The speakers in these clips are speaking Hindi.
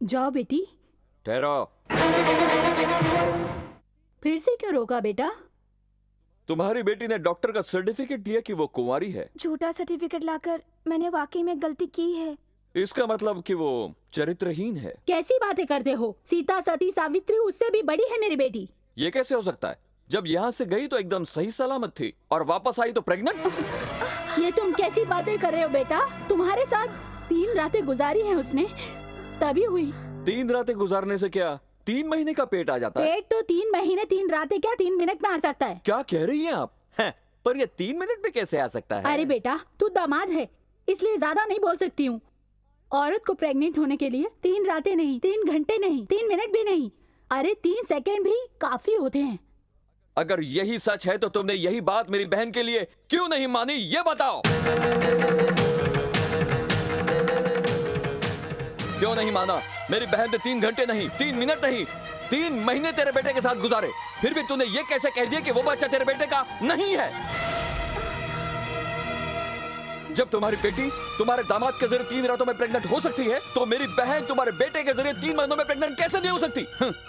जाओ बेटी। ठहरो। फिर से क्यों रोका बेटा? तुम्हारी बेटी ने डॉक्टर का सर्टिफिकेट दिया कि वो कुंवारी है। झूठा सर्टिफिकेट लाकर मैंने वाकई में गलती की है। इसका मतलब कि वो चरित्रहीन है। कैसी बातें करते हो? सीता सती सावित्री उससे भी बड़ी है मेरी बेटी। ये कैसे हो सकता है? जब यहाँ से गई तो एकदम सही सलामत थी और वापस आई तो प्रेग्नेंट। ये तुम कैसी बातें कर रहे हो बेटा? तुम्हारे साथ 3 रातें गुजारी हैं उसने, तभी हुई। 3 रातें गुजारने से क्या 3 महीने का पेट आ जाता है? पेट तो 3 महीने 3 रातें क्या 3 मिनट में आ सकता है। क्या कह रही हैं आप? पर ये 3 मिनट में कैसे आ सकता है? अरे बेटा, तू दामाद है इसलिए ज्यादा नहीं बोल सकती हूँ। औरत को प्रेग्नेंट होने के लिए 3 रातें नहीं, 3 घंटे नहीं, 3 मिनट भी नहीं, अरे 3 सेकेंड भी काफी होते हैं। अगर यही सच है तो तुमने यही बात मेरी बहन के लिए क्यों नहीं मानी, ये बताओ। क्यों नहीं माना? मेरी बहन ने 3 घंटे नहीं, 3 मिनट नहीं, 3 महीने तेरे बेटे के साथ गुजारे, फिर भी तूने ये कैसे कह दिया कि वो बच्चा तेरे बेटे का नहीं है? जब तुम्हारी बेटी तुम्हारे दामाद के जरिए 3 रातों में प्रेग्नेंट हो सकती है, तो मेरी बहन तुम्हारे बेटे के जरिए 3 महीनों में प्रेग्नेंट कैसे नहीं हो सकती?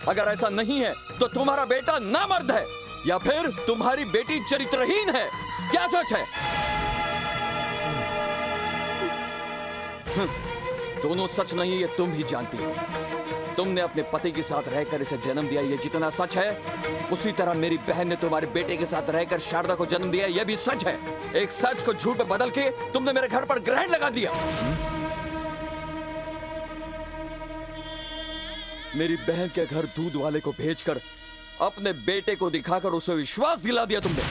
अगर ऐसा नहीं है तो तुम्हारा बेटा नामर्द है या फिर तुम्हारी बेटी चरित्रहीन है। क्या सच है? दोनों सच नहीं, ये तुम भी जानती हो। तुमने अपने पति के साथ रहकर इसे जन्म दिया, ये जितना सच है, उसी तरह मेरी बहन ने तुम्हारे बेटे के साथ रहकर शारदा को जन्म दिया, यह भी सच है। एक सच को झूठ में बदल के तुमने मेरे घर पर ग्रहण लगा दिया। मेरी बहन के घर दूध वाले को भेजकर अपने बेटे को दिखाकर उसे विश्वास दिला दिया तुमने।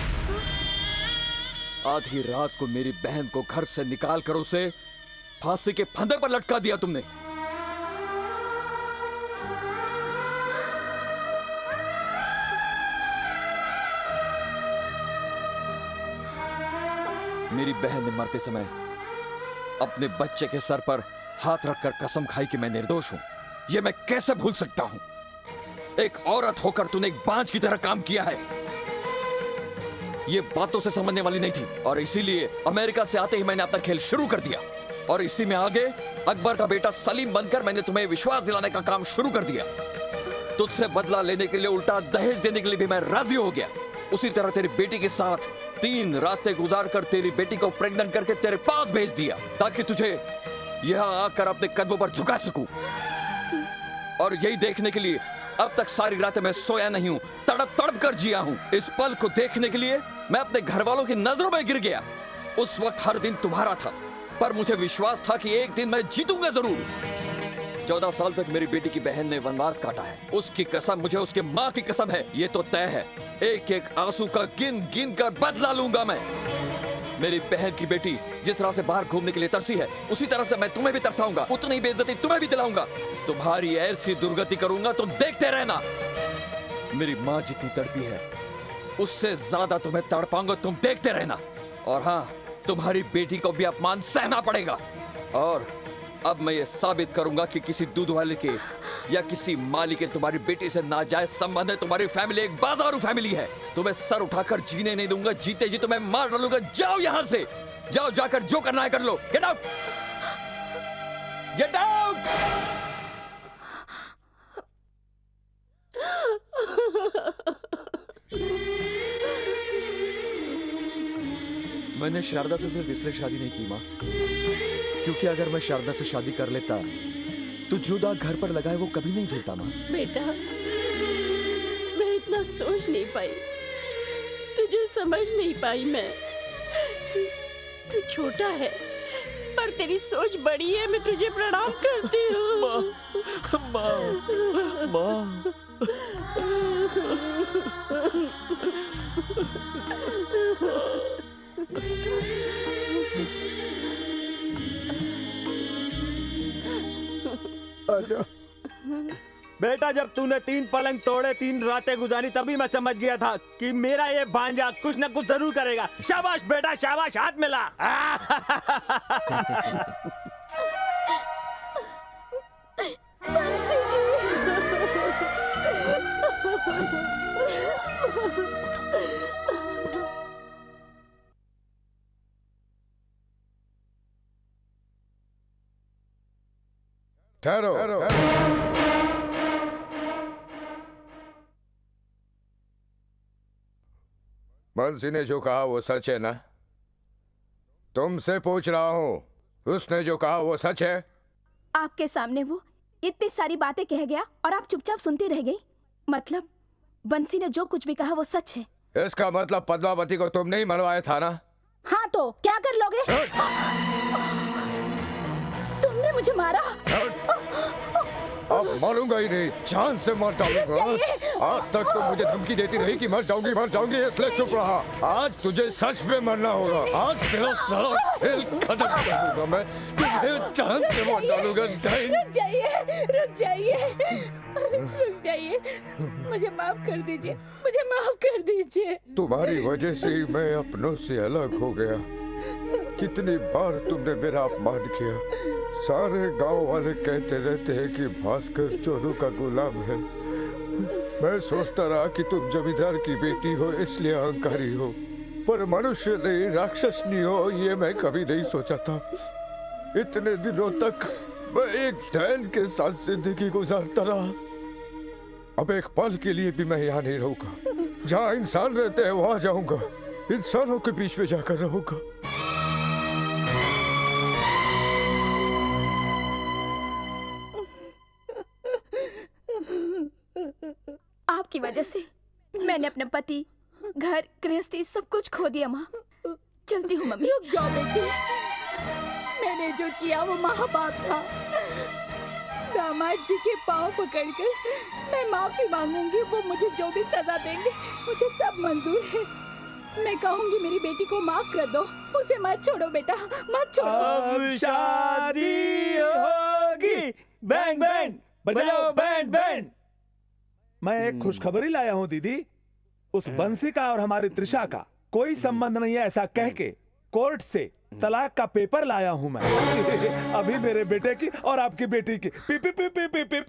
आधी रात को मेरी बहन को घर से निकालकर उसे फांसी के फंदे पर लटका दिया तुमने। मेरी बहन ने मरते समय अपने बच्चे के सर पर हाथ रखकर कसम खाई कि मैं निर्दोष हूं। यह मैं कैसे भूल सकता हूं? एक औरत होकर तूने एक बांझ की तरह काम किया है। यह बातों से समझने वाली नहीं थी और इसीलिए अमेरिका से आते ही मैंने अपना खेल शुरू कर दिया और इसी में आगे अकबर का बेटा सलीम बनकर मैंने तुम्हें विश्वास दिलाने का काम शुरू कर दिया। तुझसे बदला लेने के लिए उल्टा दहेज देने के लिए भी मैं राजी हो गया। उसी तरह तेरी बेटी के साथ 3 रातें गुजार कर तेरी बेटी को प्रेग्नेंट करके तेरे पास भेज दिया ताकि तुझे यहां आकर अपने कदमों पर झुका सकूं। और यही देखने के लिए अब तक सारी रातें मैं सोया नहीं हूं, तड़प तड़प कर जिया हूं। इस पल को देखने के लिए मैं अपने घर वालों की नजरों में गिर गया। उस वक्त हर दिन तुम्हारा था, पर मुझे विश्वास था कि एक दिन मैं जीतूंगा जरूर। 14 साल तक मेरी बेटी की बहन ने वनवास काटा है। उसकी कसम, मुझे उसकी माँ की कसम है, ये तो तय है, एक एक आंसू का गिन गिन कर बदला लूंगा मैं। मेरी बहन की बेटी जिस तरह से बाहर घूमने के लिए तरसी है, उसी तरह से मैं तुम्हें भी तरसाऊंगा, उतनी बेइज्जती तुम्हें भी दिलाऊंगा। तुम्हारी ऐसी दुर्गति करूंगा तुम देखते रहना। मेरी माँ जितनी तड़पी है उससे ज्यादा तुम्हें तड़पाऊंगा, तुम देखते रहना। और हाँ, तुम्हारी बेटी को भी अपमान सहना पड़ेगा। और अब मैं ये साबित करूंगा कि किसी दूध वाले के या किसी माली के तुम्हारी बेटी से नाजायज संबंध है। तुम्हारी फैमिली एक बाजारू फैमिली है। तुम्हें सर उठाकर जीने नहीं दूंगा, जीते जी तुम्हें मार डालूंगा। जाओ यहां से, जाओ, जाकर जो करना है कर लो। Get out, get out. मैंने शारदा से सिर्फ इसलिए शादी नहीं की माँ, क्योंकि अगर मैं शारदा से शादी कर लेता तो जो दाग घर पर लगा है वो कभी नहीं धुलता माँ। बेटा, मैं इतना सोच नहीं पाई, तुझे समझ नहीं पाई मैं। तू छोटा है पर तेरी सोच बड़ी है। मैं तुझे प्रणाम करती हूँ। माँ, माँ, माँ। अच्छा बेटा, जब तूने 3 पलंग तोड़े, 3 रातें गुजारी, तभी मैं समझ गया था कि मेरा ये भांजा कुछ न कुछ जरूर करेगा। शाबाश बेटा, शाबाश, हाथ मिला। बंसी जी। ठहरो। बंसी ने जो कहा वो सच है ना? तुमसे पूछ रहा हूं, उसने जो कहा वो सच है? आपके सामने वो इतनी सारी बातें कह गया और आप चुपचाप सुनती रह गई। मतलब बंसी ने जो कुछ भी कहा वो सच है। इसका मतलब पद्मावती को तुमने ही मरवाया था ना? हाँ तो क्या कर लोगे? तुमने मुझे मारा। अब मारूंगा ही नहीं, जान से मार डालूंगा। आज तक तो मुझे धमकी देती रही कि मर जाऊंगी, इसलिए चुप रहा। आज तुझे सच में मरना होगा। आज तेरा सारा खेल खत्म कर दूंगा मैं, तुझे जान से मार डालूंगा। रुक जाइए, मुझे माफ कर दीजिए। तुम्हारी वजह से ही मैं अपनों से अलग हो गया। कितनी बार तुमने मेरा अपमान किया। सारे गांव वाले कहते रहते हैं कि भास्कर चोरों का गुलाम है। मैं सोचता रहा कि तुम जमींदार की बेटी हो इसलिए अहंकारी हो, पर मनुष्य नहीं, राक्षस नहीं हो ये मैं कभी नहीं सोचा था। इतने दिनों तक मैं एक डैन के साथ जिंदगी गुजारता रहा। अब एक पल के लिए भी मैं यहाँ नहीं रहूंगा। जहाँ इंसान रहते हैं वहां जाऊंगा, इंसानों के बीच में जाकर रहूंगा। आपकी वजह से मैंने अपने पति, घर, गृहस्थी सब कुछ खो दिया। माँ चलती हूँ। मम्मी रुक जाओ बेटी, मैंने जो किया वो महापाप था। दामाद जी के पांव पकड़कर मैं माफी मांगूंगी। वो मुझे जो भी सजा देंगे मुझे सब मंजूर है। मैं कहूंगी मेरी बेटी को माफ कर दो, उसे मत छोड़ो बेटा, मत छोड़ो। अब शादी होगी। बैंड बैंड बजाओ, बैंड बैंड। मैं एक खुशखबरी लाया हूँ दीदी। उस बंसी का और हमारी त्रिशा का कोई संबंध नहीं है ऐसा कह के कोर्ट से तलाक का पेपर लाया हूँ मैं। अभी मेरे बेटे की और आपकी बेटी की P P P P P P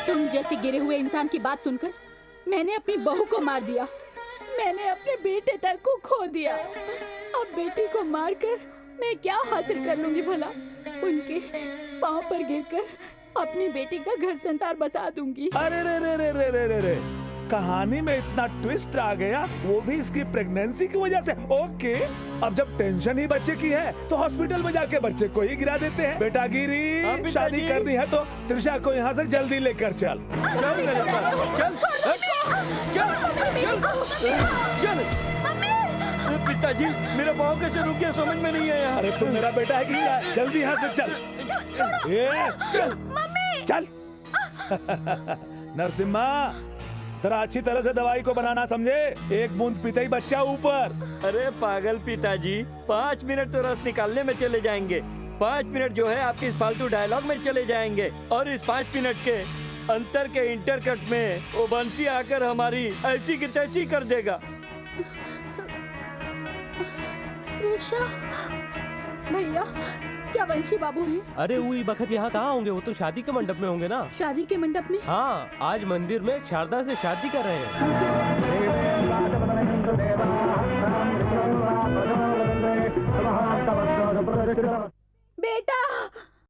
तुम जैसे गिरे हुए इंसान की बात सुनकर मैंने अपनी बहू को मार दिया। मैंने अपने बेटे तक को खो दिया। अब बेटी को मारकर मैं क्या हासिल कर लूंगी भला? उनके पांव पर गिरकर अपनी बेटी का घर संसार बसा दूंगी। अरे रे रे रे रे रे रे रे, कहानी में इतना ट्विस्ट आ गया, वो भी इसकी प्रेगनेंसी की वजह से। ओके, अब जब टेंशन ही बच्चे की है तो हॉस्पिटल में जाके बच्चे को ही गिरा देते हैं। बेटा गिरी, शादी करनी है तो त्रिशा को यहाँ से जल्दी लेकर चल। पिताजी मेरा पाँव कैसे रुक गया समझ में नहीं आया। अरे तू मेरा बेटा है कि जल्दी यहाँ से चल। चल नरसिम्हा, जरा अच्छी तरह से दवाई को बनाना समझे। एक बूंद पीते ही बच्चा ऊपर। अरे पागल पिताजी, 5 मिनट तो रस निकालने में चले जाएंगे। 5 मिनट जो है आपकी इस फालतू डायलॉग में चले जाएंगे। और इस 5 मिनट के अंतर के इंटरकट में वो बंसी आकर हमारी ऐसी की तैसी कर देगा। त्रिशा भैया, क्या वंशी बाबू हैं? अरे वही बखत यहाँ कहाँ होंगे? वो तो शादी के मंडप में होंगे ना। शादी के मंडप में? हाँ, आज मंदिर में शारदा से शादी कर रहे हैं। बेटा